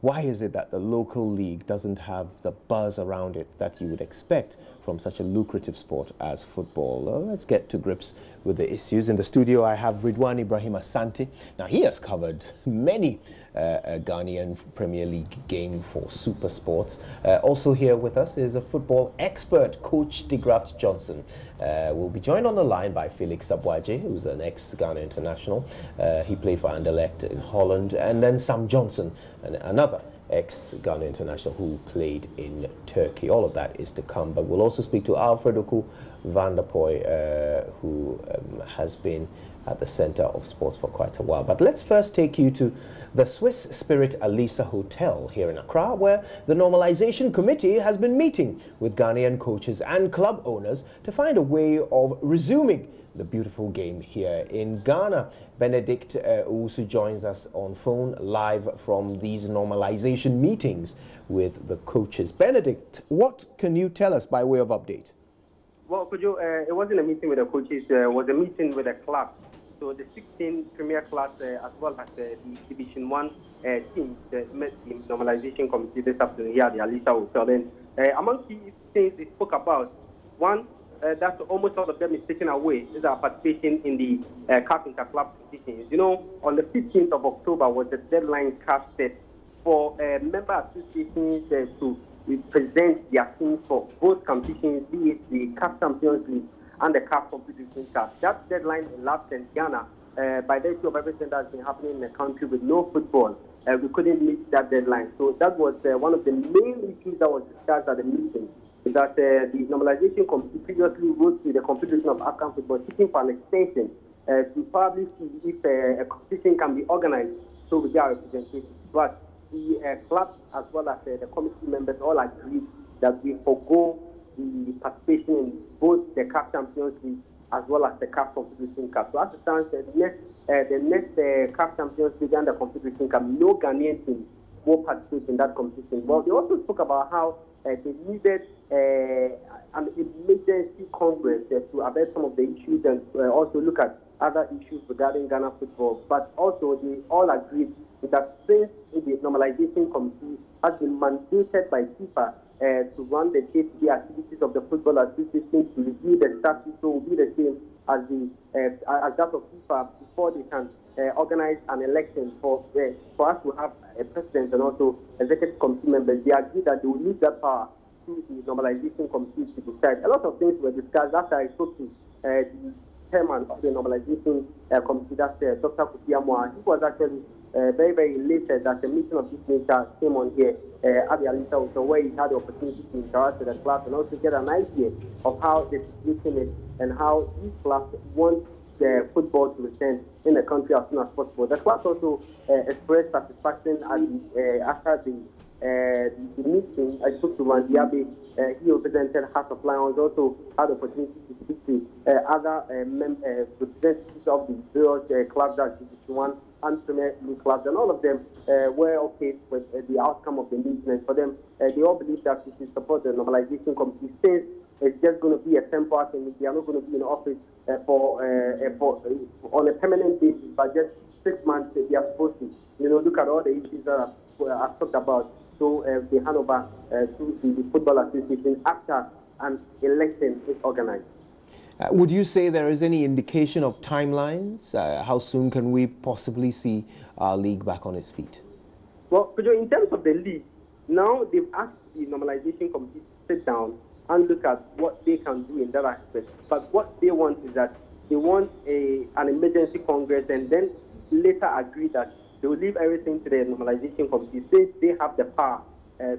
Why is it that the local league doesn't have the buzz around it that you would expect from such a lucrative sport as football? Well, let's get to grips with the issues. In the studio, I have Ridwan Ibrahim Asante. Now, he has covered many Ghanaian Premier League game for Super Sports. Also here with us is a football expert, Coach DeGraft Johnson. We'll be joined on the line by Felix Sabwaje, who's an ex-Ghana international. He played for Anderlecht in Holland, and then Sam Johnson, another ex-Ghana international who played in Turkey. All of that is to come, but we'll also speak to Alfred Oku van der Poy, who has been at the center of sports for quite a while. But let's first take you to the Swiss Spirit Alisa Hotel here in Accra, where the Normalization Committee has been meeting with Ghanaian coaches and club owners to find a way of resuming the beautiful game here in Ghana. Benedict Owusu joins us on phone live from these normalization meetings with the coaches. Benedict, what can you tell us by way of update? Well, it wasn't a meeting with the coaches, it was a meeting with the club. So the 16 Premier Class as well as the Division 1 teams met the Normalization Committee this afternoon here at the Alisa Hotel. And among key things they spoke about, one, that almost all of them is taken away, is our participation in the CAF Inter-Club competitions. You know, on the 15th of October was the deadline CAF set for member associations to present their teams for both competitions, be it the CAF Champions League and the CAF Confederation Cup. That deadline elapsed in Ghana by the issue of everything that's been happening in the country with no football. We couldn't meet that deadline. So that was one of the main issues that was discussed at the meeting, that the Normalization Committee previously wrote to the Confederation of African Football seeking for an extension to probably see if a competition can be organized so we get representation. But the club as well as the committee members all agreed that we forego the participation in both the CAF Champions League as well as the CAF Confederation Cup. So as it stands, the next CAF Champions League and the Confederation Cup, no Ghanaian team will participate in that competition. Well, they also spoke about how they needed an emergency congress to address some of the issues and also look at other issues regarding Ghana football. But also they all agreed that since the Normalization Committee has been mandated by FIFA to run the day-to-day activities of the Football Association, to review the statute, so will be the same as that of FIFA before they can organize an election for us to have a president and also executive committee members. They agreed that they will use that power to the Normalization Committee to decide. A lot of things were discussed after I spoke to the chairman of the Normalization Committee, that's Dr. Kofi Amoah. He was actually very, very elated that the meeting of this nature came on here at the Alisa Hotel, where he had the opportunity to interact with the club and also get an idea of how the situation is and how each club wants the football to return in the country as soon as possible. The club also expressed satisfaction after the meeting. I spoke to Randy Abe. He represented House of Lions, also had the opportunity to speak to other representatives of the various clubs, that's Division 1 and Premier League clubs, and all of them were okay with the outcome of the meeting. And for them, they all believe that we should support the Normalization Committee. Since it's just going to be a temporary thing, they are not going to be in office on a permanent basis, but just 6 months they are supposed to, look at all the issues that I've talked about. So they hand over to the Football Association after an election is organized. Would you say there is any indication of timelines? How soon can we possibly see our league back on its feet? Well, in terms of the league, now they've asked the Normalization Committee to sit down and look at what they can do in that aspect. But what they want is that they want an emergency congress and then later agree that they will leave everything to the Normalization Committee since they have the power to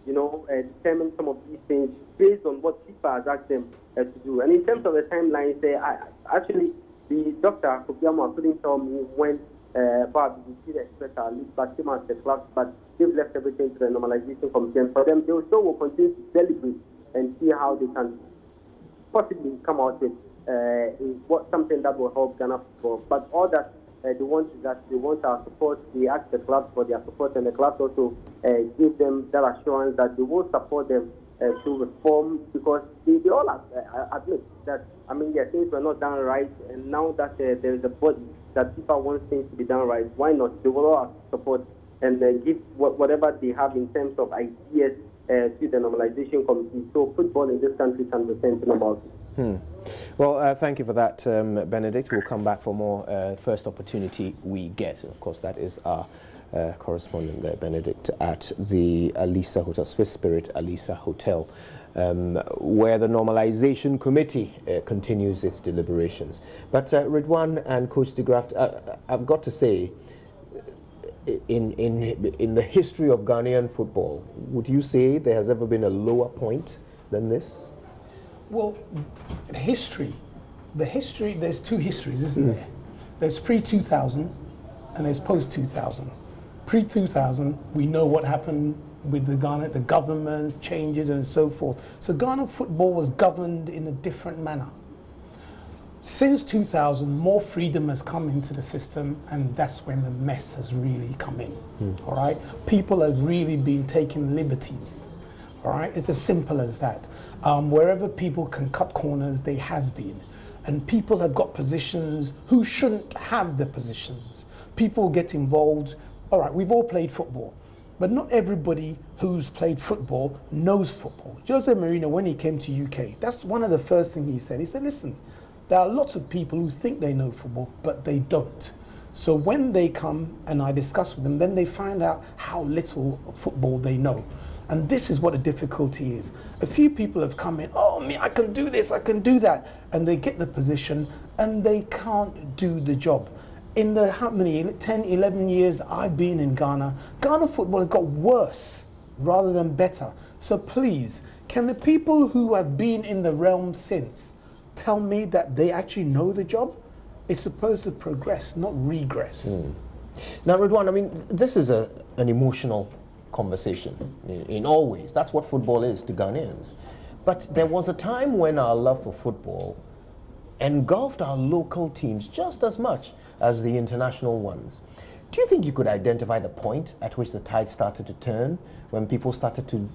determine some of these things based on what FIFA has asked them to do. And in terms of the timelines, actually, the Dr. Kofi Amoah couldn't tell me when probably we see the express our league back team as the clubs, but they've left everything to the Normalization Committee. And for them, they still will continue to deliberate and see how they can possibly come out with something that will help Ghana football. But all that they want is that they want our support. They ask the clubs for their support, and the clubs also give them that assurance that they will support them to reform, because they all admit that, things were not done right, and now that there is a body that FIFA wants things to be done right, why not? They will all support and give whatever they have in terms of ideas to the Normalization Committee, so football in this country can return to normality. Well, thank you for that, Benedict. We'll come back for more first opportunity we get. Of course, that is our correspondent there, Benedict, at the Alisa Hotel, Swiss Spirit Alisa Hotel, where the Normalization Committee continues its deliberations. But Ridwan and Coach de Graft, I've got to say, in the history of Ghanaian football, would you say there has ever been a lower point than this? Well, there's two histories, isn't there? There's pre-2000 and there's post-2000. Pre-2000, we know what happened with the Ghana, the government changes and so forth. So Ghana football was governed in a different manner. Since 2000, more freedom has come into the system, and that's when the mess has really come in. All right, people have really been taking liberties. All right, it's as simple as that. Wherever people can cut corners, they have been, and people have got positions who shouldn't have the positions. People get involved. All right, we've all played football, but not everybody who's played football knows football. Jose Mourinho, when he came to UK, that's one of the first things he said. He said, listen, there are lots of people who think they know football, but they don't. So when they come and I discuss with them, then they find out how little football they know. And this is what the difficulty is. A few people have come in, oh, me, I can do this, I can do that. And they get the position and they can't do the job. In the, how many, 10, 11 years I've been in Ghana, Ghana football has got worse rather than better. So please, can the people who have been in the realm since tell me that they actually know the job? It's supposed to progress, not regress. Now, Ridwan, I mean, this is an emotional conversation in all ways. That's what football is to Ghanaians. But there was a time when our love for football engulfed our local teams just as much as the international ones. Do you think you could identify the point at which the tide started to turn, when people started to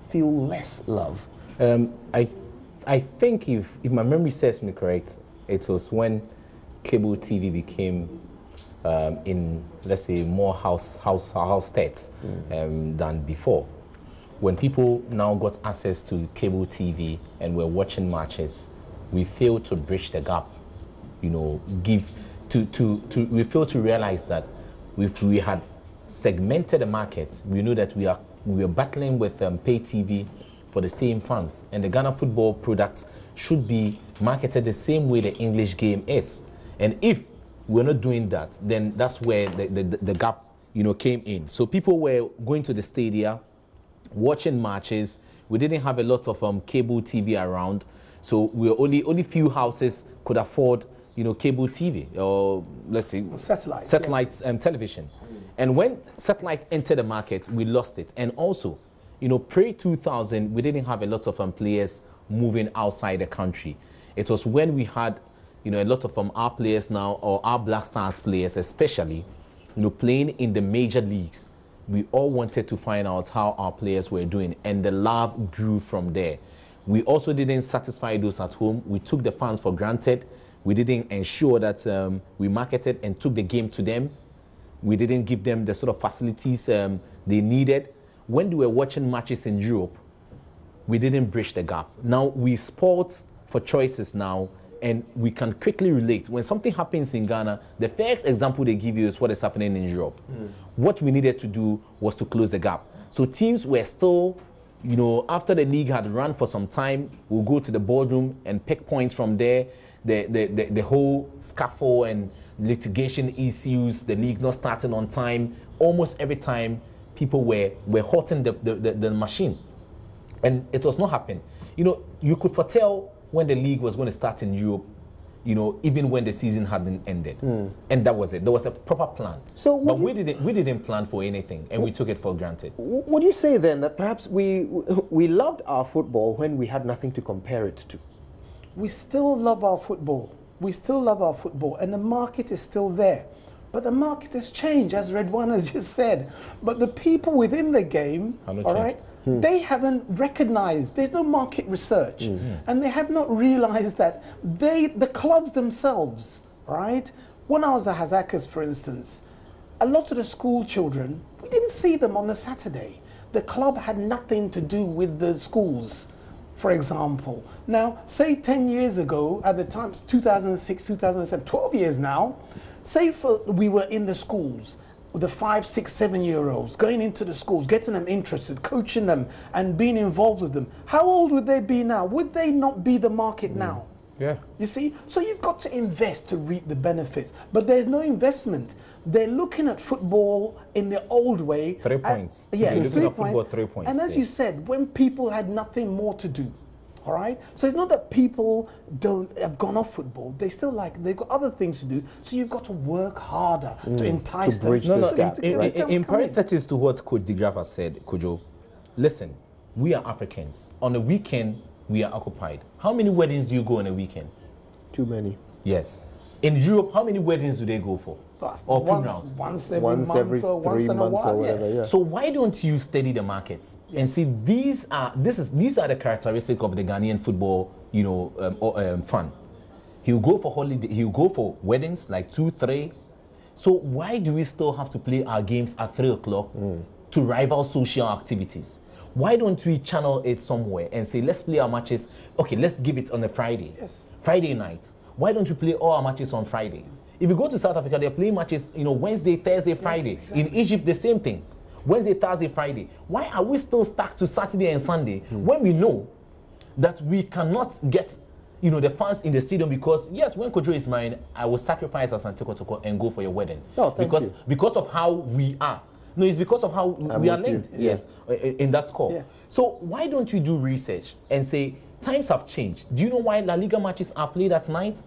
feel less love? I think if my memory serves me correct, it was when cable TV became in, let's say, more house states than before. When people now got access to cable TV and were watching matches, we failed to bridge the gap. You know, we failed to realize that if we had segmented the market, we knew that we were battling with pay TV for the same fans, and the Ghana football products should be marketed the same way the English game is. And if we're not doing that, then that's where the gap, you know, came in. So people were going to the stadia, watching matches. We didn't have a lot of cable TV around, so we were only few houses could afford, you know, cable TV, or let's say satellite television. And when satellite entered the market, we lost it. And also, you know, pre-2000, we didn't have a lot of players moving outside the country. It was when we had, you know, a lot of our players now, or our Black Stars players especially, you know, playing in the major leagues. We all wanted to find out how our players were doing, and the love grew from there. We also didn't satisfy those at home. We took the fans for granted. We didn't ensure that we marketed and took the game to them. We didn't give them the sort of facilities they needed. When they were watching matches in Europe, we didn't bridge the gap. Now we sport for choices now, and we can quickly relate. When something happens in Ghana, the first example they give you is what is happening in Europe. What we needed to do was to close the gap. So teams were still, you know, after the league had run for some time, we'll go to the boardroom and pick points from there. The whole scuffle and litigation issues, the league not starting on time, almost every time people were halting the machine. And it was not happening. You know, you could foretell when the league was going to start in Europe, you know, even when the season hadn't ended. And that was it. There was a proper plan. So but we didn't plan for anything, and we took it for granted. Would you say then that perhaps we loved our football when we had nothing to compare it to? We still love our football. We still love our football, and the market is still there. But the market has changed, as Redwan has just said. But the people within the game, all right, they haven't recognized, there's no market research. And they have not realized that the clubs themselves, right? When I was at Hazakas, for instance, a lot of the school children, We didn't see them on the Saturday. The club had nothing to do with the schools, for example. Now, say 10 years ago, at the time, 2006, 2007, 12 years now, say we were in the schools, the 5, 6, 7-year-olds, going into the schools, getting them interested, coaching them, and being involved with them. How old would they be now? Would they not be the market now? Yeah. You see? So you've got to invest to reap the benefits. But there's no investment. They're looking at football in the old way. 3 points. Yes, You're looking 3 at football, points. 3 points. And as you said, when people had nothing more to do, all right? So it's not that people have gone off football. They've got other things to do. So you've got to work harder to entice them. bridge this gap. In parentheses to what Coach De Graaf has said, Kojo, listen, we are Africans. On the weekend, we are occupied. How many weddings do you go on a weekend? Too many. Yes. In Europe, how many weddings do they go for? Or funerals? Once every 3 months or whatever. Yeah. So why don't you study the markets and see these are the characteristics of the Ghanaian football, fan. He'll go for holiday. He'll go for weddings like 2, 3. So why do we still have to play our games at 3 o'clock to rival social activities? Why don't we channel it somewhere and say, let's play our matches? Okay, let's give it on a Friday. Yes. Friday night. Why don't you play all our matches on Friday? If you go to South Africa, they're playing matches, Wednesday, Thursday, Friday. Yes, exactly. In Egypt, the same thing. Wednesday, Thursday, Friday. Why are we still stuck to Saturday and Sunday when we know that we cannot get, the fans in the stadium? Because yes, when Kojo is married, I will sacrifice as Toko and go for your wedding. Oh, because of how we are. No, it's because of how we are linked. Yes, in that score. Yeah. So why don't you do research and say times have changed? Do you know why La Liga matches are played at night?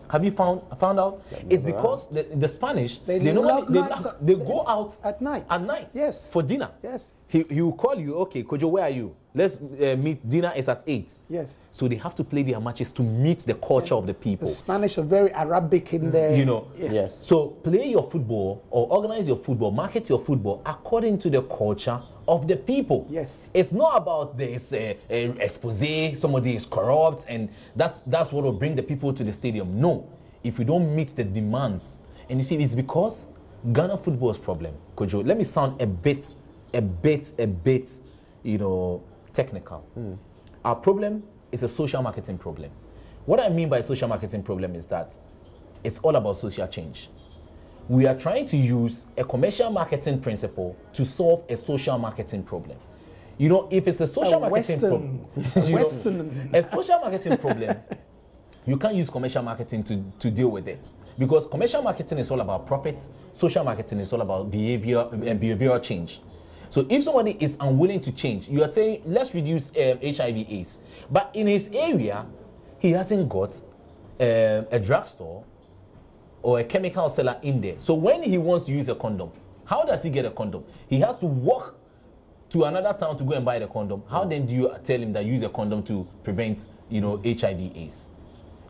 Have you found out? It's because the Spanish they go out at night. At night. Yes. For dinner. Yes. He will call you. Okay, Kojo, where are you? Let's meet. Dinner is at 8. Yes. So they have to play their matches to meet the culture of the people. The Spanish are very Arabic in their. Yes. So play your football or organize your football, market your football according to the culture of the people. Yes. It's not about this expose, somebody is corrupt, and that's what will bring the people to the stadium. No. If you don't meet the demands, and you see, it's because Ghana football's problem. Kojo, let me sound a bit, technical. Our problem is a social marketing problem. What I mean by social marketing problem is that it's all about social change. We are trying to use a commercial marketing principle to solve a social marketing problem. If it's a social marketing problem, a social marketing problem, you can't use commercial marketing to deal with it. Because commercial marketing is all about profits, social marketing is all about behavior and behavioral change. So if somebody is unwilling to change, you are saying, let's reduce HIV/AIDS. But in his area, he hasn't got a drugstore or a chemical seller in there. So when he wants to use a condom, how does he get a condom? He has to walk to another town to go and buy the condom. How then do you tell him that use a condom to prevent, HIV/AIDS?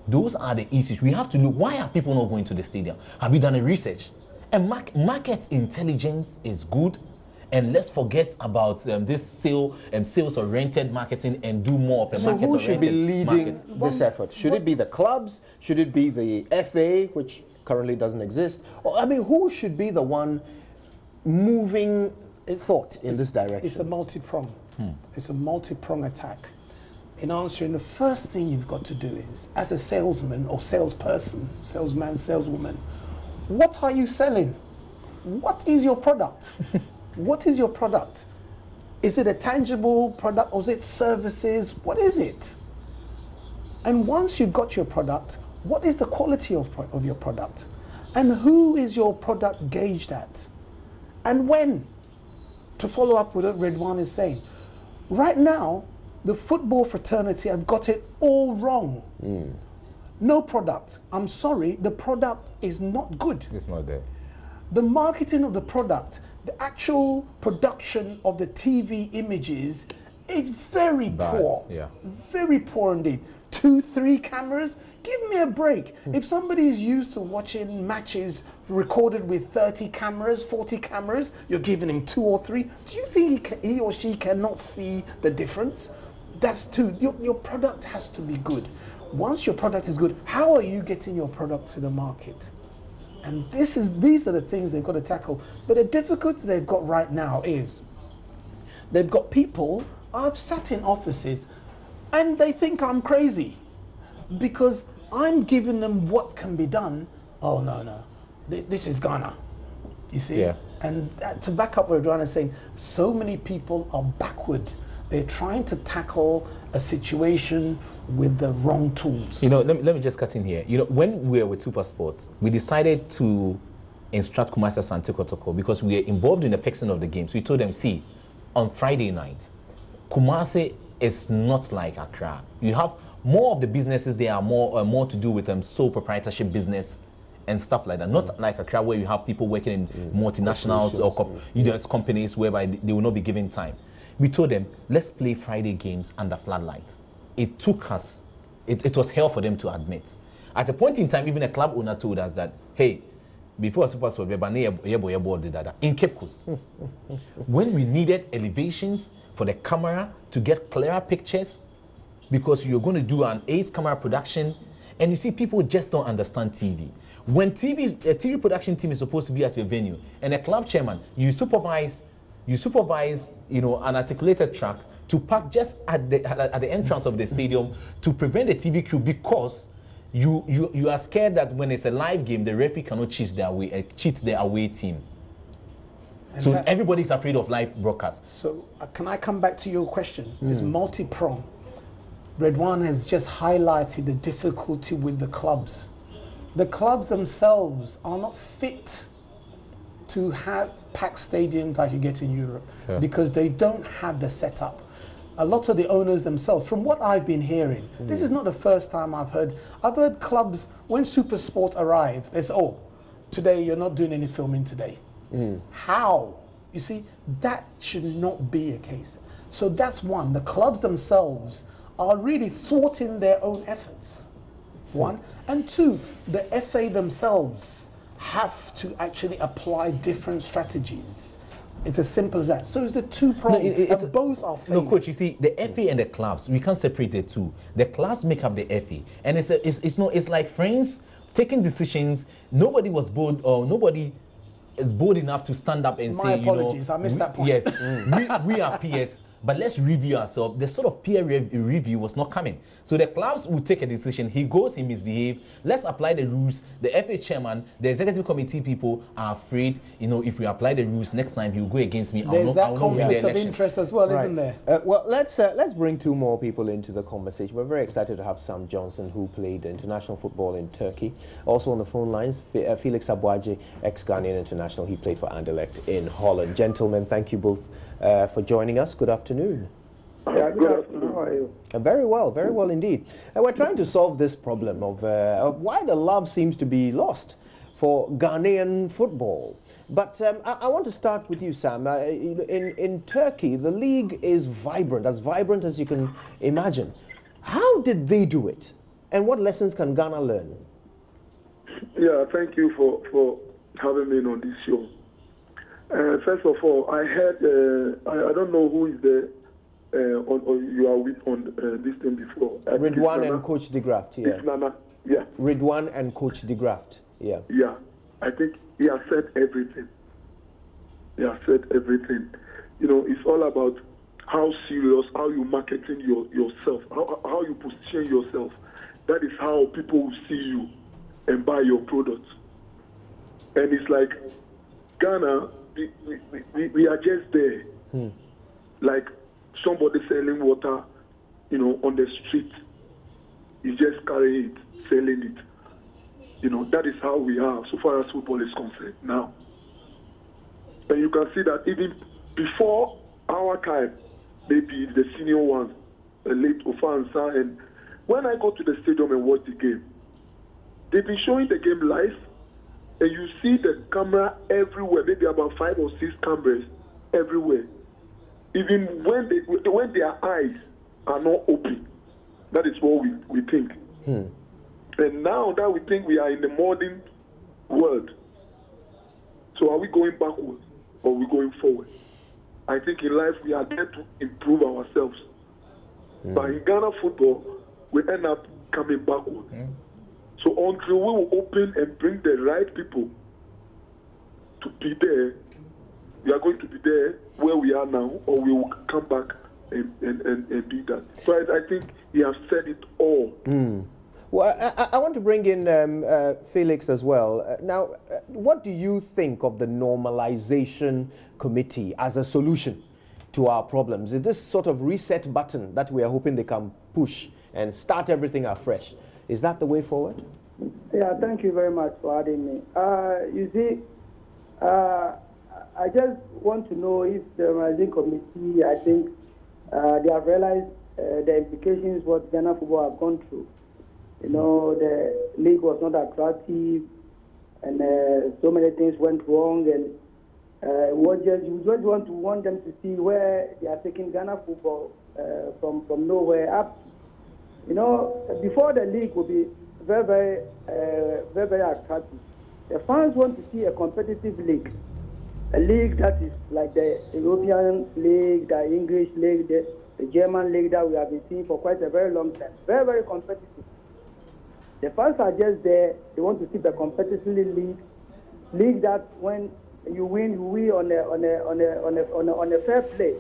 Those are the issues. We have to look, why are people not going to the stadium? Have you done a research? And market intelligence is good. And let's forget about this sales-oriented marketing and do more of a market-oriented market. So who should be leading this effort? Should it be the clubs? Should it be the FA, which currently doesn't exist? Or, who should be the one moving thought in this direction? It's a multi-prong. It's a multi-prong attack. In answering, the first thing you've got to do is, as a salesman or salesperson, salesman, saleswoman, what are you selling? What is your product? What is your product? Is it a tangible product or is it services? What is it? And once you've got your product, what is the quality of your product? And who is your product gauged at? And when? To follow up with what Redwan is saying. Right now, the football fraternity have got it all wrong. No product. I'm sorry, the product is not good. It's not there. The marketing of the product, the actual production of the TV images is very poor. Yeah. Very poor indeed. 2, 3 cameras, give me a break. If somebody is used to watching matches recorded with 30 cameras, 40 cameras, you're giving him 2 or 3. Do you think he or she cannot see the difference? That's 2. Your product has to be good. Once your product is good, how are you getting your product to the market? And these are the things they've got to tackle. But the difficulty they've got right now is they've got people, I've sat in offices and they think I'm crazy because I'm giving them what can be done. Oh, no, this is Ghana, you see? Yeah. And to back up what Redwan is saying, so many people are backward. They're trying to tackle a situation with the wrong tools. You know, let me just cut in here. You know, when we were with SuperSport, we decided to instruct Kumasi Asante Kotoko because we are involved in the fixing of the games. We told them, see, on Friday nights, Kumasi is not like Accra. You have more of the businesses there are more to do with sole proprietorship business and stuff like that. Not like Accra where you have people working in multinationals or there's companies whereby they will not be given time. We told them, let's play Friday games under floodlights. It took us, it was hell for them to admit. At a point in time, even a club owner told us that, hey, before SuperSport, in Cape Coast, when we needed elevations for the camera to get clearer pictures, because you're going to do an 8-camera production, and you see people just don't understand TV. When a TV production team is supposed to be at your venue, and a club chairman, you supervise, an articulated track to park just at the entrance of the stadium to prevent the TV crew because you are scared that when it's a live game, the referee cannot cheat their away team. And so everybody's afraid of live broadcast. So can I come back to your question? It's multi-pronged. Redwan has just highlighted the difficulty with the clubs. The clubs themselves are not fit to have packed stadiums like you get in Europe because they don't have the setup. A lot of the owners themselves, from what I've been hearing, this is not the first time I've heard clubs, when SuperSport arrive, they say, oh, today you're not doing any filming today. How? You see, that should not be a case. So that's one. The clubs themselves are really thwarting their own efforts. One. And two, the FA themselves have to actually apply different strategies. It's as simple as that. So it's the two problems, and both are failing. No, coach, you see, the FA and the clubs, we can't separate the two. The clubs make up the FA. And it's like friends taking decisions. Nobody was bold, or nobody is bold enough to stand up and say, apologies, I missed that point. Yes, we are PS, but let's review ourselves. The sort of peer review was not coming. So the clubs will take a decision. He goes, he misbehaves. Let's apply the rules. The FA chairman, the executive committee people are afraid, if we apply the rules, next time he'll go against me. There's that conflict of interest as well, isn't there? Well, let's bring two more people into the conversation. We're very excited to have Sam Johnson, who played international football in Turkey. Also on the phone lines, Felix Abuaje, ex-Ghanaian international. He played for Anderlecht in Holland. Gentlemen, thank you both for joining us. Good afternoon. Yeah, good afternoon. How are you? Very well indeed. We're trying to solve this problem of why the love seems to be lost for Ghanaian football. But I want to start with you, Sam. In Turkey, the league is vibrant as you can imagine. How did they do it? And what lessons can Ghana learn? Yeah, thank you for having me on this show. First of all, I heard, I don't know who is there you are with on this thing before. Ridwan and Coach de Graft, yeah. Yeah. Ridwan and Coach de Graft, yeah. Yeah, I think he has said everything. It's all about how serious, how you marketing yourself, how you position yourself. That is how people will see you and buy your products. And it's like Ghana, we are just there. Like somebody selling water, on the street. He's just carrying it, selling it. That is how we are so far as football is concerned now. And you can see that even before our time, maybe the senior ones, late Ofansa, and when I go to the stadium and watch the game, they've been showing the game live, and you see the camera everywhere, maybe about 5 or 6 cameras everywhere. Even when their eyes are not open, that is what we think. And now that we think we are in the modern world, so are we going backwards or are we going forward? I think in life we are there to improve ourselves. But in Ghana football, we end up coming backward. So until we will open and bring the right people to be there, we are going to be there where we are now, or we will come back and be that. So I think he has said it all. Well, I want to bring in Felix as well. Now, what do you think of the Normalization Committee as a solution to our problems? Is this sort of reset button that we are hoping they can push and start everything afresh? Is that the way forward? Yeah, thank you very much for having me. You see, I just want to know if the Normalization Committee, I think they have realized the implications what Ghana football have gone through. You know, the league was not attractive, and so many things went wrong, and you just want them to see where they are taking Ghana football from nowhere up. You know, before the league will be very attractive. The fans want to see a competitive league, a league that is like the European league, the English league, the German league that we have been seeing for quite a very long time. Very competitive. The fans are just there. They want to see the competitive league that when you win on a fair play,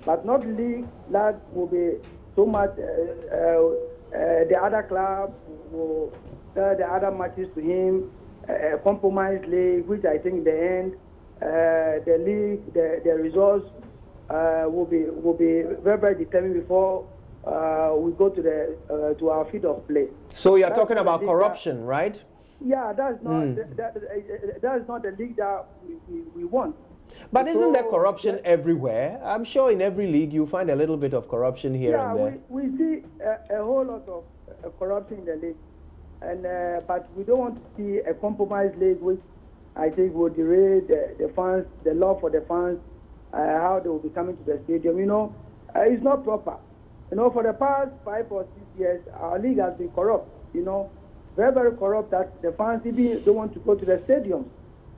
but not league that will be so much. The other club will the other matches to him. A compromised league, which I think in the end, the league, the results will be very determined before we go to our field of play. So you're talking about corruption, right? Yeah, that's not that is not the league that we want. But isn't there corruption everywhere? I'm sure in every league you find a little bit of corruption here and there. Yeah, we see a whole lot of corruption in the league, and but we don't want to see a compromised league, which I think will derail the fans, the love for the fans, how they will be coming to the stadium. You know, it's not proper. You know, for the past 5 or 6 years, our league has been corrupt. You know, very corrupt that the fans even don't want to go to the stadium.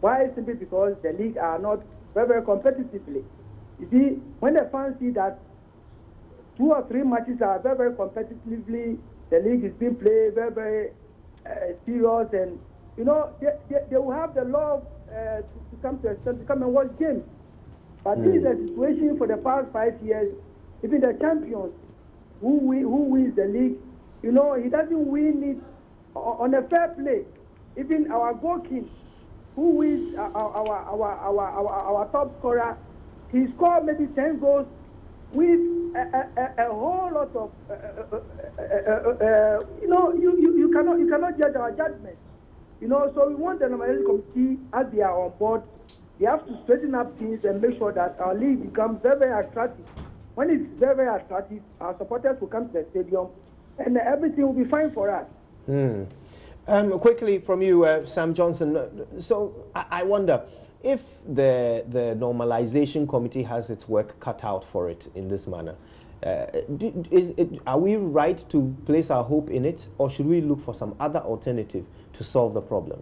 Why? Simply because the league are not very competitively. You see, when the fans see that 2 or 3 matches are very competitively, the league is being played very serious, and you know they will have the love to come and watch games. But this is the situation for the past 5 years. Even the champions who wins the league, you know, he doesn't win it on a fair play. Even our goalkeeper, who wins our top scorer, he scored maybe 10 goals with a whole lot of you know, you cannot judge our judgment. You know, so we want the Normalization Committee, as they are on board, they have to straighten up things and make sure that our league becomes very attractive. When it's very attractive, our supporters will come to the stadium, and everything will be fine for us. Quickly from you, Sam Johnson. So I wonder if the Normalization Committee has its work cut out for it in this manner. Are we right to place our hope in it, or should we look for some other alternative to solve the problem?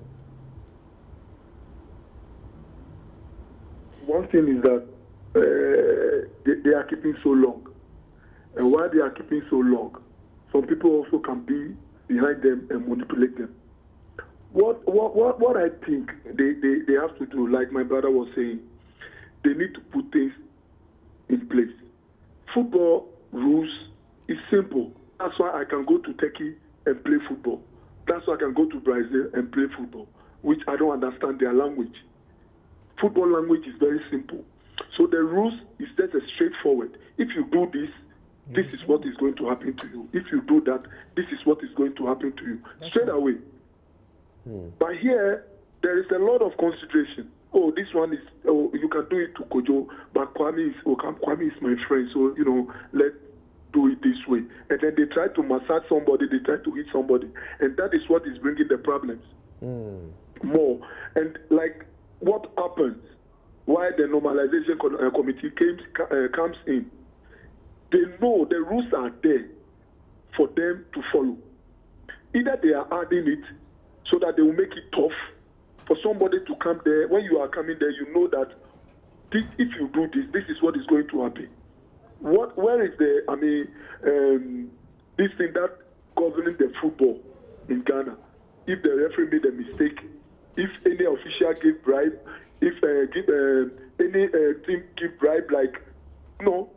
One thing is that they are keeping so long. And while they are keeping so long, some people also can be behind them and manipulate them. What I think they have to do, like my brother was saying, they need to put things in place. Football rules is simple. That's why I can go to Turkey and play football. That's why I can go to Brazil and play football, which I don't understand their language. Football language is very simple. So the rules is just straightforward. If you do this, this is what is going to happen to you. If you do that, this is what is going to happen to you. Straight away. But here, there is a lot of consideration. Oh, this one is, oh, you can do it to Kojo, but Kwame is my friend, so, you know, let's do it this way. And then they try to massage somebody, they try to hit somebody. And that is what is bringing the problems more. And like, what happens? Why the Normalization Committee comes in? They know the rules are there for them to follow. Either they are adding it so that they will make it tough for somebody to come there. When you are coming there, you know that if you do this, this is what is going to happen. Where is the, this thing that governing the football in Ghana? if the referee made a mistake, if any official give bribe, if any team give bribe, like, no,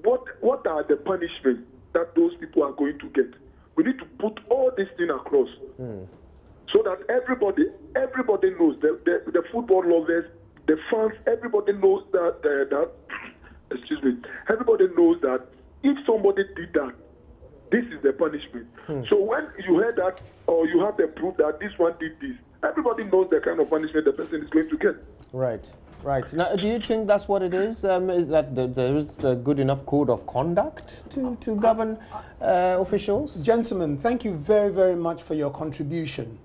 what are the punishments that those people are going to get? We need to put all this thing across so that everybody knows, the football lovers, the fans, everybody knows that excuse me, everybody knows that if somebody did that, this is the punishment. So when you hear that, or you have the proof that this one did this, everybody knows the kind of punishment the person is going to get. Right. Right. Now, do you think that's what it is? Is that there is a good enough code of conduct to govern officials? Gentlemen, thank you very, very much for your contribution.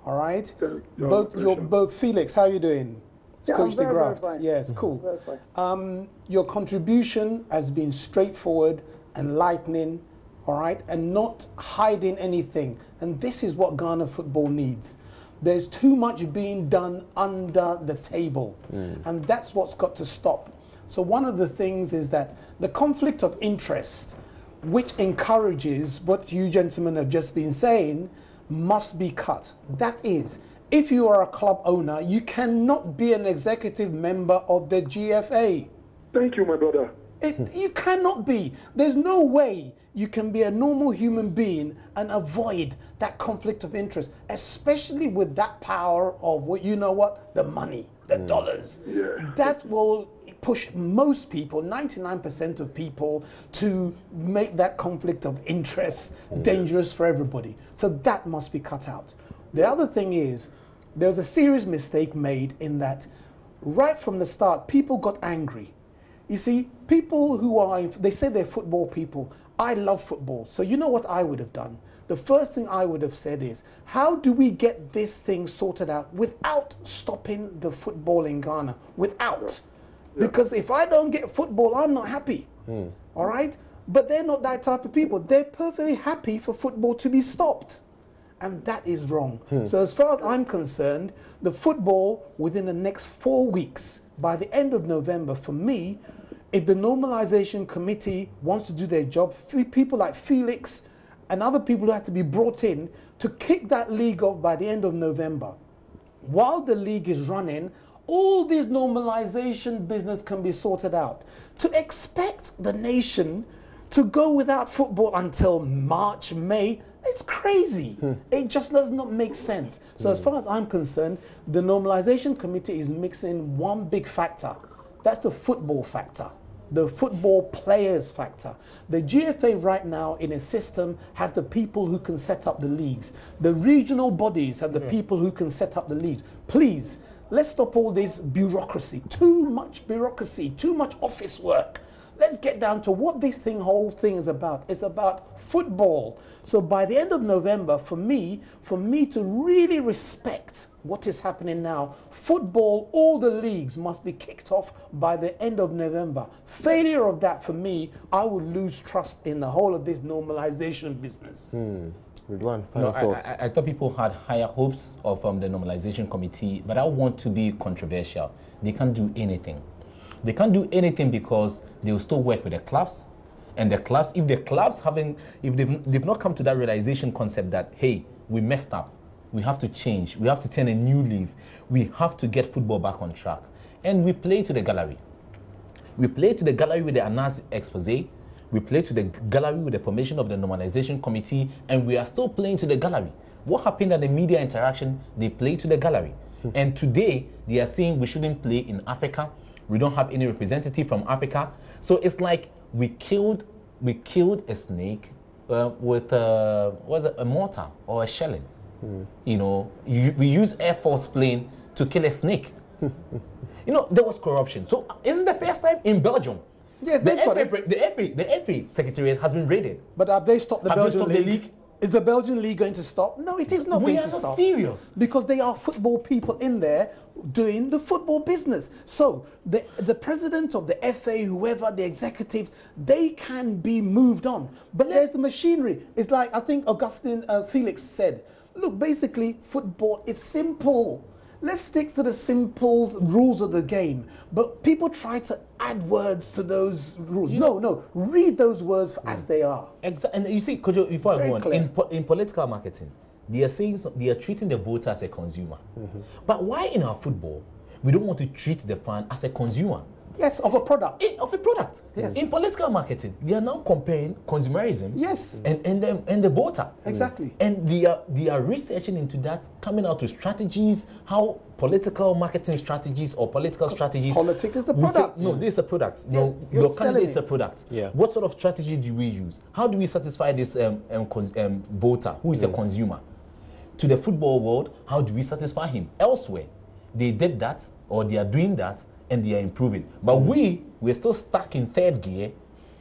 All right? Both Felix, how are you doing? Yeah, Coach I'm very, DeGraft. very fine. Yes, cool. Very fine. Your contribution has been straightforward, enlightening, all right, and not hiding anything. And this is what Ghana football needs. There's too much being done under the table, and that's what's got to stop. So one of the things is that the conflict of interest, which encourages what you gentlemen have just been saying, must be cut. That is, if you are a club owner, you cannot be an executive member of the GFA. Thank you, my brother. You cannot be. There's no way you can be a normal human being and avoid that conflict of interest, especially with that power of what, you know what, the money, the dollars. Yeah. That will push most people, 99% of people, to make that conflict of interest dangerous for everybody. So that must be cut out. The other thing is, there was a serious mistake made in that right from the start, people got angry. You see, people who are, they say they're football people. I love football. So you know what I would have done? The first thing I would have said is, how do we get this thing sorted out without stopping the football in Ghana? Without. Yeah. Because if I don't get football, I'm not happy. All right? But they're not that type of people. They're perfectly happy for football to be stopped. And that is wrong. So as far as I'm concerned, the football within the next 4 weeks, by the end of November, for me, if the Normalization Committee wants to do their job, people like Felix and other people who have to be brought in to kick that league off by the end of November. While the league is running, all this normalization business can be sorted out. To expect the nation to go without football until March, May, it's crazy. It just does not make sense. So as far as I'm concerned, the Normalization Committee is mixing one big factor. That's the football factor, the football players factor. The GFA right now in a system has the people who can set up the leagues. The regional bodies have the people who can set up the leagues. Please, let's stop all this bureaucracy. Too much bureaucracy, too much office work. Let's get down to what this whole thing is about. It's about football. So by the end of November, for me to really respect what is happening now, football, all the leagues must be kicked off by the end of November. Failure of that, for me, I would lose trust in the whole of this normalization business. Ridwan, final thoughts. I thought people had higher hopes of the Normalization Committee, but I want to be controversial. They can't do anything. They can't do anything because they will still work with the clubs, and the clubs, if they've not come to that realization concept that, hey, we messed up, we have to change, we have to turn a new leaf, we have to get football back on track, and we play to the gallery. We play to the gallery with the Anas expose, we play to the gallery with the formation of the Normalization Committee, and we are still playing to the gallery. What happened at the media interaction? They play to the gallery. And today, they are saying we shouldn't play in Africa. We don't have any representative from Africa. So it's like we killed a snake with a mortar or a shelling. You know, we use Air Force plane to kill a snake. You know, there was corruption. So is it the first time in Belgium? Yes, the FA Secretariat has been raided. But have they stopped the Have they Belgian stopped the league? league? Is the Belgian league going to stop? No, it is not We going are to not stop. serious. Because they are football people in there doing the football business. So the president of the FA, whoever, the executives, they can be moved on. But there's the machinery. It's like, I think Augustine Felix said, look, basically, football is simple. Let's stick to the simple rules of the game. But people try to add words to those rules. No, read those words as they are. Exactly. And you see, Kojo, before I go on, in political marketing, they are saying they are treating the voter as a consumer. But why in our football we don't want to treat the fan as a consumer? Yes, of a product. Of a product. Yes. In political marketing, they are now comparing consumerism Yes. and the voter. Exactly. And they are researching into that, coming out with strategies, how political marketing strategies or political strategies. Politics is the will say, product. no, this is a product. Yeah, No, you're your candidate is a selling it. product. Yeah. What sort of strategy do we use? How do we satisfy this voter who is a consumer? To the football world, how do we satisfy him? Elsewhere, they did that or they are doing that and they are improving. But we're still stuck in third gear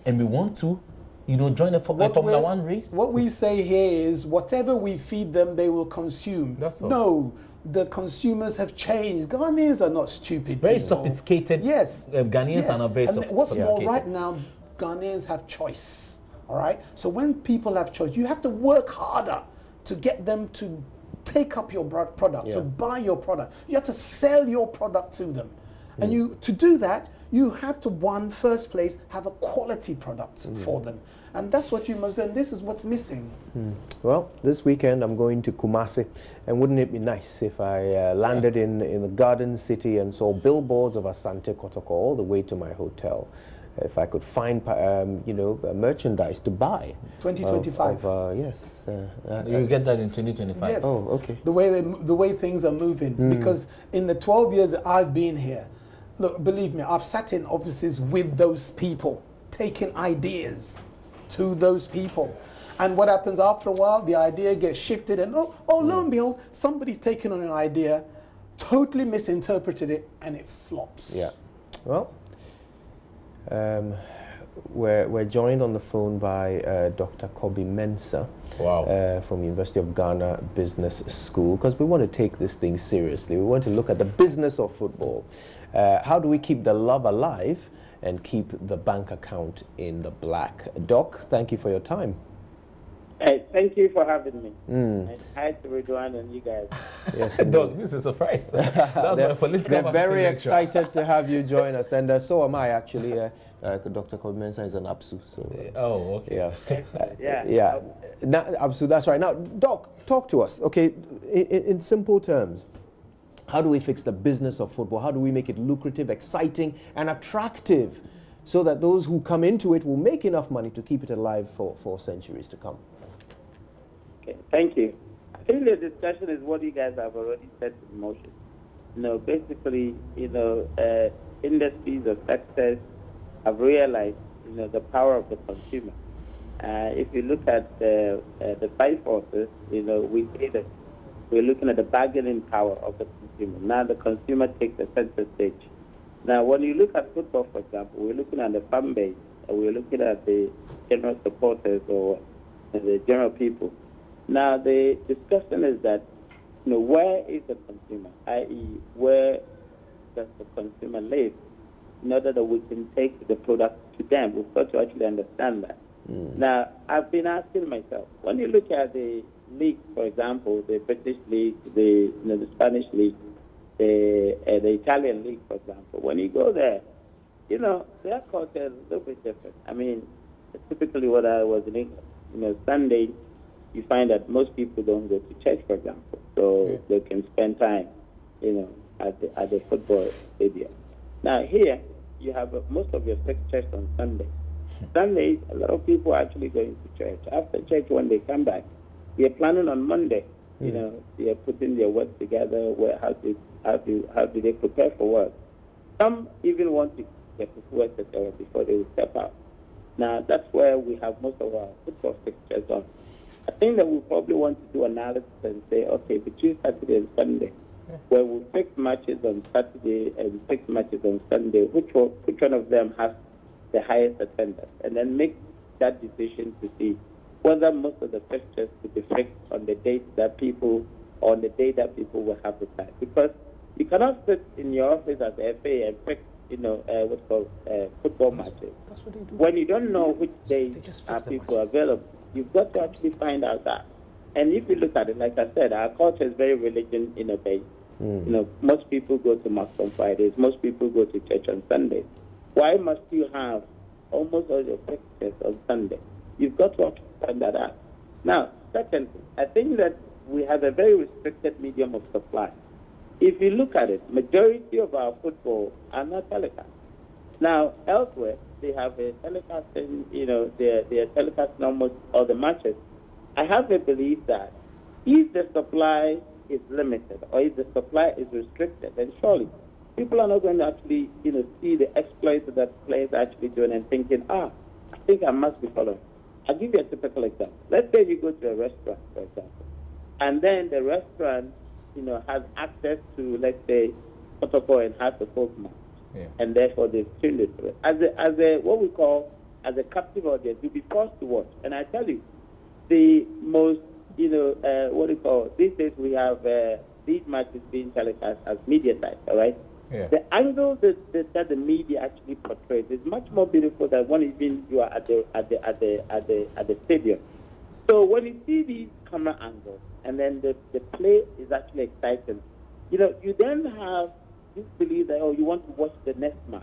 and we want to, join a Formula One race. What we say here is whatever we feed them, they will consume. That's all. No, the consumers have changed. Ghanaians are not stupid. Very people. sophisticated. Yes. Ghanaians are not very And what's sophisticated. more, right now, Ghanaians have choice. All right? So when people have choice, you have to work harder to get them to take up your product, to buy your product. You have to sell your product to them. And to do that, you have to, first place, have a quality product for them. And that's what you must do, and this is what's missing. Well, this weekend I'm going to Kumasi, and wouldn't it be nice if I landed in the Garden City and saw billboards of Asante Kotoko all the way to my hotel? If I could find, merchandise to buy. 2025. Yes. You get that in 2025. Yes. Oh, okay. The way things are moving, because in the 12 years that I've been here, look, believe me, I've sat in offices with those people, taking ideas to those people. And what happens after a while, the idea gets shifted and lo and behold, somebody's taken on an idea, totally misinterpreted it, and it flops. Yeah. Well, we're joined on the phone by Dr. Kobi Mensah from University of Ghana Business School, because we want to take this thing seriously. We want to look at the business of football. How do we keep the love alive and keep the bank account in the black? Doc, thank you for your time. Hey, thank you for having me. And hi to Ridwan and you guys. Yes, Doc, this is a surprise. That's my political They're very marketing lecture. excited to have you join us, and so am I actually. Dr. Kobi Mensah is an ABSU, so. Oh, okay. Yeah. Now, ABSU, that's right. Now, Doc, talk to us. Okay, in simple terms, how do we fix the business of football? How do we make it lucrative, exciting, and attractive, so that those who come into it will make enough money to keep it alive for centuries to come? Okay, thank you. I think the discussion is what you guys have already set in motion. Basically, industries of success have realized, the power of the consumer. If you look at the five forces, we say that we're looking at the bargaining power of the consumer. Now the consumer takes the center stage. Now, when you look at football, for example, we're looking at the fan base, and we're looking at the general supporters or the general people. Now, the discussion is that, where is the consumer, i.e., where does the consumer live, in order that we can take the product to them. We've got to actually understand that. Now, I've been asking myself, when you look at the league, for example, the British league, the Spanish league, the Italian league, for example, when you go there, their culture is a little bit different. I mean, typically what I was in England, Sunday, you find that most people don't go to church, for example, so they can spend time, at the football stadium. Now here, you have most of your fixtures on Sunday. Sundays, a lot of people are actually going to church. After church, when they come back, they are planning on Monday. They are putting their work together. How do they prepare for work? Some even want to get to work before they will step out. Now that's where we have most of our football fixtures on. I think that we probably want to do analysis and say, okay, between Saturday and Sunday, where we fix matches on Saturday and fix matches on Sunday, which one of them has the highest attendance, and then make that decision to see whether most of the fixtures could be fixed on the day that people will have the time. Because you cannot sit in your office as the FA and fix, what's called football matches. That's what they do. When you don't know which days are people available, you've got to actually find out that. And if you look at it, like I said, our culture is very religion based. Most people go to Mass on Fridays. Most people go to church on Sundays. Why must you have almost all your fixtures on Sunday? You've got to find that out. Now, secondly, I think that we have a very restricted medium of supply. If you look at it, majority of our football are not telecast. Now, elsewhere, they have a telecasting, they're telecasting almost all the matches. I have a belief that if the supply is limited or if the supply is restricted, then surely people are not going to actually, see the exploits that players are actually doing and thinking, I think I must be following. I'll give you a typical example. Let's say you go to a restaurant, for example, and then the restaurant, has access to, let's say, protocol and has the folk match. Yeah. And therefore they've tuned it to it. As a captive audience, you'll be forced to watch. And I tell you, the most, these days we have these matches being telecast as media sites, all right? Yeah. The angle that the media actually portrays is much more beautiful than when even you are at the stadium. So when you see these camera angles and then the play is actually exciting, you then have this belief that, you want to watch the next match.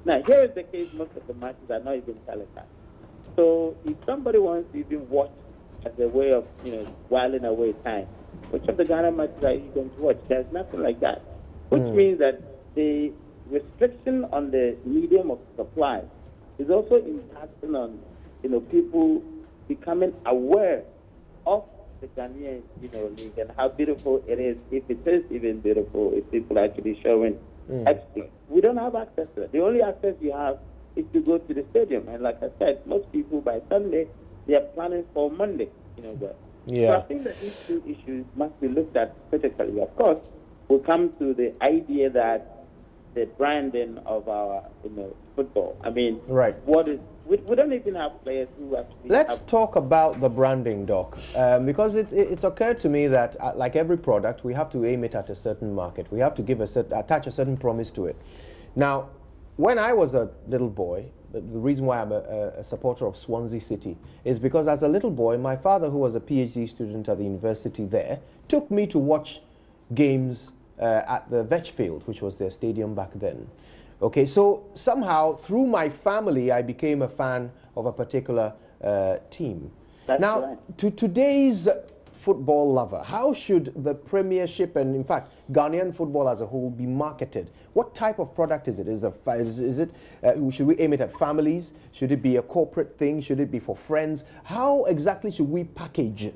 Now, here is the case, most of the matches are not even telecast. So if somebody wants to even watch as a way of, whiling away time, which of the Ghana matches are you going to watch? There's nothing like that. Which means that the restriction on the medium of supply is also impacting on, people becoming aware of the Ghanaian, league and how beautiful it is, if it is even beautiful, if people are actually showing exploits. We don't have access to it. The only access you have is to go to the stadium. And like I said, most people by Sunday, they are planning for Monday, Yeah. So I think that these two issues must be looked at critically. Of course, we'll come to the idea that the branding of our, football. I mean, right. We don't even have players who actually. Let's talk about the branding, Doc, because it's occurred to me that, like every product, we have to aim it at a certain market. We have to attach a certain promise to it. Now, when I was a little boy, the reason why I'm a supporter of Swansea City is because as a little boy, my father, who was a PhD student at the university there, took me to watch games at the Vetchfield, which was their stadium back then. Okay, so somehow through my family, I became a fan of a particular team. That's now, right. To today's football lover, how should the Premiership and, in fact, Ghanaian football as a whole be marketed? What type of product is it? Should we aim it at families? Should it be a corporate thing? Should it be for friends? How exactly should we package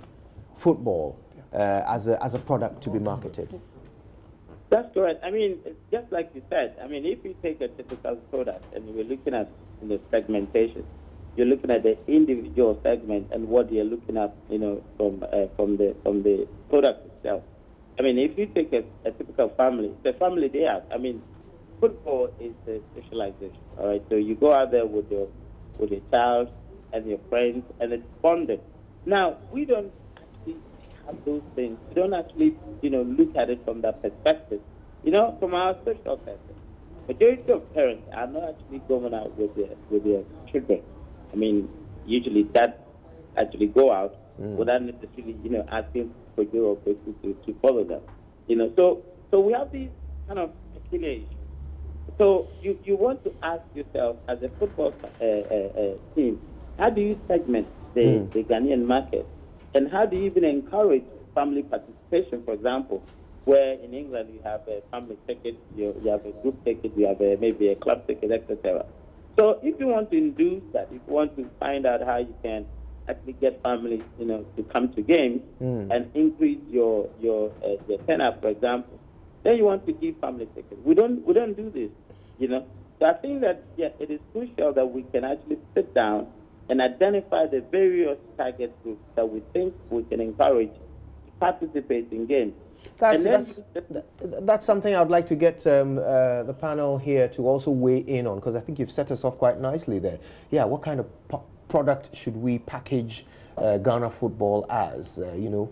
football as a product to be marketed? That's correct. I mean, just like you said, if you take a typical product and we're looking at segmentation, you're looking at the individual segment and what you're looking at, from the product itself. If you take a typical family, the family they have, football is a socialization, all right? So you go out there with your child and your friends, and it's bonded. Now, we don't actually have those things. We don't actually, look at it from that perspective. From our social perspective, majority of parents are not actually going out with their children. Usually dads actually go out without necessarily, asking for you or for you to follow them. So we have these kind of peculiar issues. So you want to ask yourself, as a football team, how do you segment the Ghanaian market? And how do you even encourage family participation, for example, where in England you have a family ticket, you have a group ticket, you have maybe a club ticket, etc. So if you want to induce that, if you want to find out how you can actually get families, to come to games and increase your turnout, for example, then you want to give family tickets. We don't do this, So I think that it is crucial that we can actually sit down and identify the various target groups that we think we can encourage to participate in games. That's something I'd like to get the panel here to also weigh in on, because I think you've set us off quite nicely there. Yeah, what kind of product should we package Ghana football as?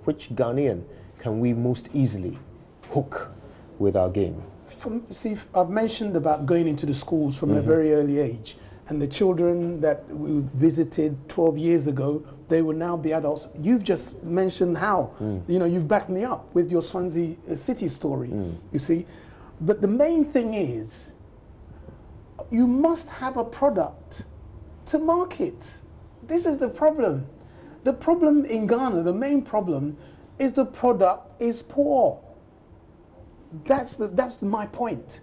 Which Ghanaian can we most easily hook with our game? I've mentioned about going into the schools from a very early age. And the children that we visited 12 years ago, they will now be adults. You've just mentioned how, you've backed me up with your Swansea City story, you see. But the main thing is, you must have a product to market. This is the problem. The problem in Ghana, the main problem is the product is poor. That's my point.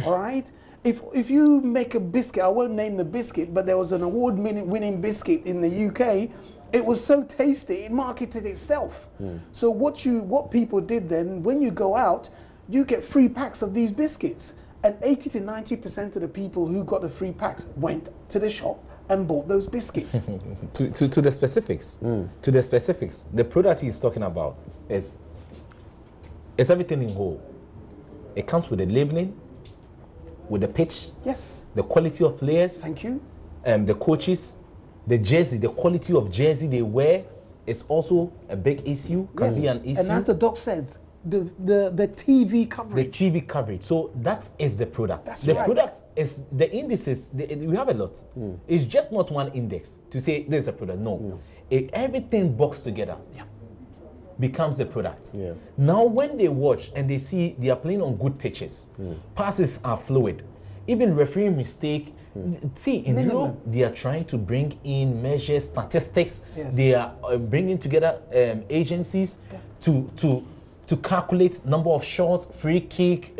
All right. If you make a biscuit, I won't name the biscuit, but there was an award-winning biscuit in the UK. It was so tasty, it marketed itself. So what people did then, when you go out, you get free packs of these biscuits, and 80 to 90% of the people who got the free packs went to the shop and bought those biscuits. To the specifics, to the specifics, the product he's talking about is everything in whole. It comes with the labeling, with the pitch, Yes. the quality of players, Thank you. the coaches, the jersey, the quality of jersey they wear is also a big issue, can be an issue. And as the doc said, the TV The coverage. TV coverage. So that is the product. That's the right. product is the indices. We have a lot. It's just not one index to say this is a product. No, everything boxed together becomes the product. Yeah. Now, when they watch and they see they are playing on good pitches, passes are fluid, even referee mistake. See, in Minimum. Europe, they are trying to bring in measures, statistics. Yes. They are bringing together agencies to calculate number of shots, free kick,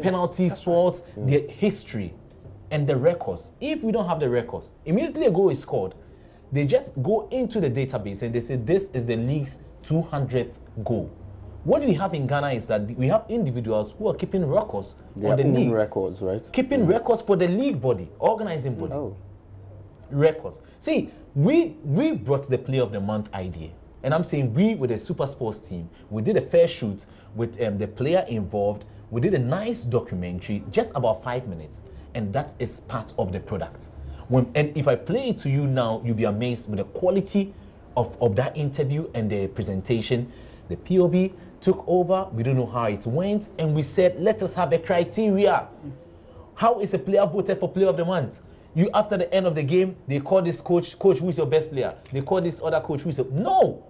penalty spots, the history, and the records. If we don't have the records, immediately a goal is scored, they just go into the database and they say this is the league's 200th goal. What we have in Ghana is that we have individuals who are keeping records on the league. records, right? Keeping records for the league body, organizing body. Oh. Records. See, we brought the Player of the Month idea. And I'm saying we, with the Super Sports team, we did a fair shoot with the player involved. We did a nice documentary, just about 5 minutes. And that is part of the product. And if I play it to you now, you'll be amazed with the quality of that interview and the presentation. The POB took over. We don't know how it went. And we said, let us have a criteria. How is a player voted for Player of the Month? You, after the end of the game, they call this coach, who is your best player? They call this other coach, who is your... No!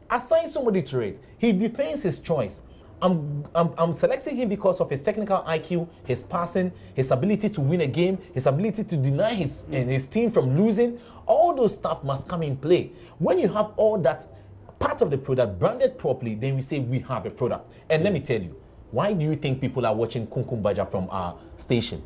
Assign somebody to it. He defends his choice. I'm selecting him because of his technical IQ, his passing, his ability to win a game, his ability to deny his team from losing. All those stuff must come in play. When you have all that part of the product branded properly, then we say we have a product. And let me tell you, why do you think people are watching Kunkum Baja from our station,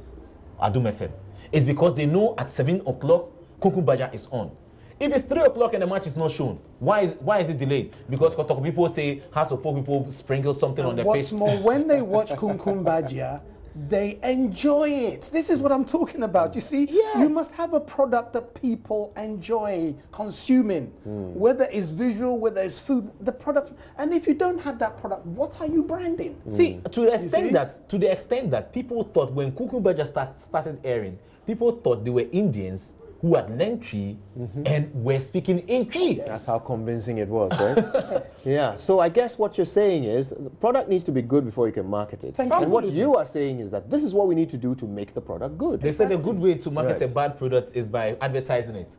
Adum FM? It's because they know at 7 o'clock, Kunkum Baja is on. If it's 3 o'clock and the match is not shown, why is it delayed? Because people say, House of Folk people sprinkle something on their What's face. more, when they watch Kunkum Bajia, they enjoy it. This is what I'm talking about. You see, you must have a product that people enjoy consuming, whether it's visual, whether it's food, the product. And if you don't have that product, what are you branding? See, to the extent that people thought when Kunkum Baja started airing, people thought they were Indians who had learned Tree and were speaking in Tree. That's how convincing it was, right? Yeah. So I guess what you're saying is the product needs to be good before you can market it. Thank you. And what you are saying is that this is what we need to do to make the product good. They said a good way to market a bad product is by advertising it.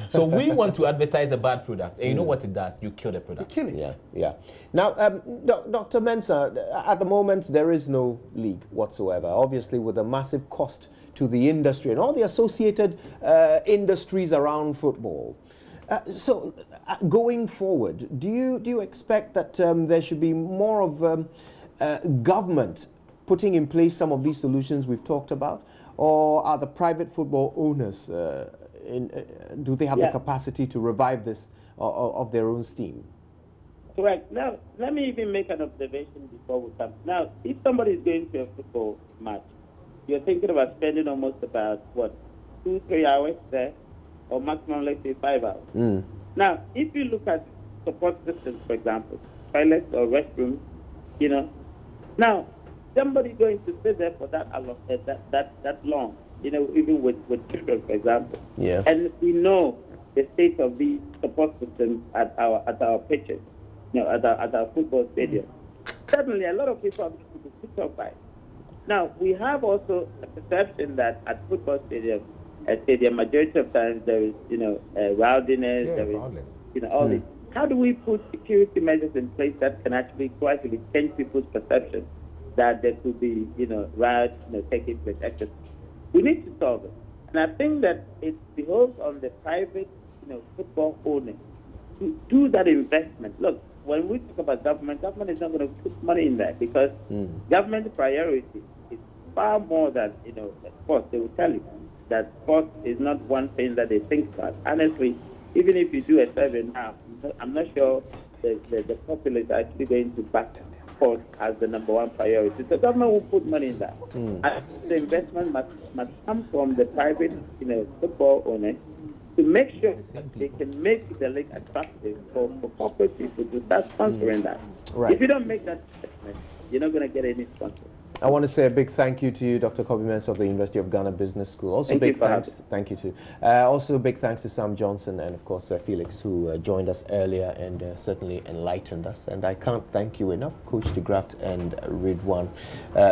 So we want to advertise a bad product, and you know what it does? You kill the product. Kill it. Yeah, yeah. Now, Dr. Mensah, at the moment there is no league whatsoever. Obviously, with a massive cost to the industry and all the associated industries around football. So, going forward, do you expect that there should be more of government putting in place some of these solutions we've talked about, or are the private football owners do they have the capacity to revive this of their own steam? Correct. Now, let me even make an observation before we come. Now, if somebody is going to a football match, you're thinking about spending almost about, 2-3 hours there, or maximum, let's say, 5 hours. Now, if you look at support systems, for example, toilets or restrooms, now, somebody going to stay there for that long, even with children, for example. Yeah. And we know the state of these support systems at our pitches, at our football stadium. Certainly, a lot of people are going to be put off by it. Now, we have also a perception that at football stadium, majority of times there is, rowdiness, there is, all this. How do we put security measures in place that can actually gradually change people's perception that there could be, riots, taking place, etc. We need to solve it. And I think that it behoves on the private, football owners to do that investment. Look, when we talk about government is not going to put money in there because government priority is far more than, sports. They will tell you that sports is not one thing that they think about. Honestly, even if you do a survey now, I'm not sure the populace are actually going to back sports as the number one priority. So government will put money in that. And the investment must come from the private, football owners to make sure that they can make the league attractive for corporate people to start sponsoring that. Right. If you don't make that investment, you're not going to get any sponsor. I want to say a big thank you to you, Dr. Kobe Mensah of the University of Ghana Business School. Also, Thank big you for thanks. having me. Thank you too. Also, big thanks to Sam Johnson and, of course, Felix, who joined us earlier and certainly enlightened us. And I can't thank you enough, Coach de Graft and Ridwan.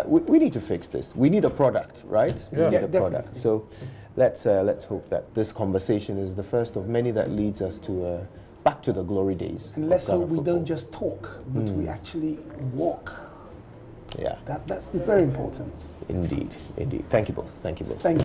We need to fix this. We need a product, right? Yeah. We need a Definitely. product. So let's hope that this conversation is the first of many that leads us to back to the glory days. And of let's Ghana hope we football. don't just talk, but we actually walk. Yeah, That's very important. indeed, indeed. Thank you both. Thank you both. Thank you.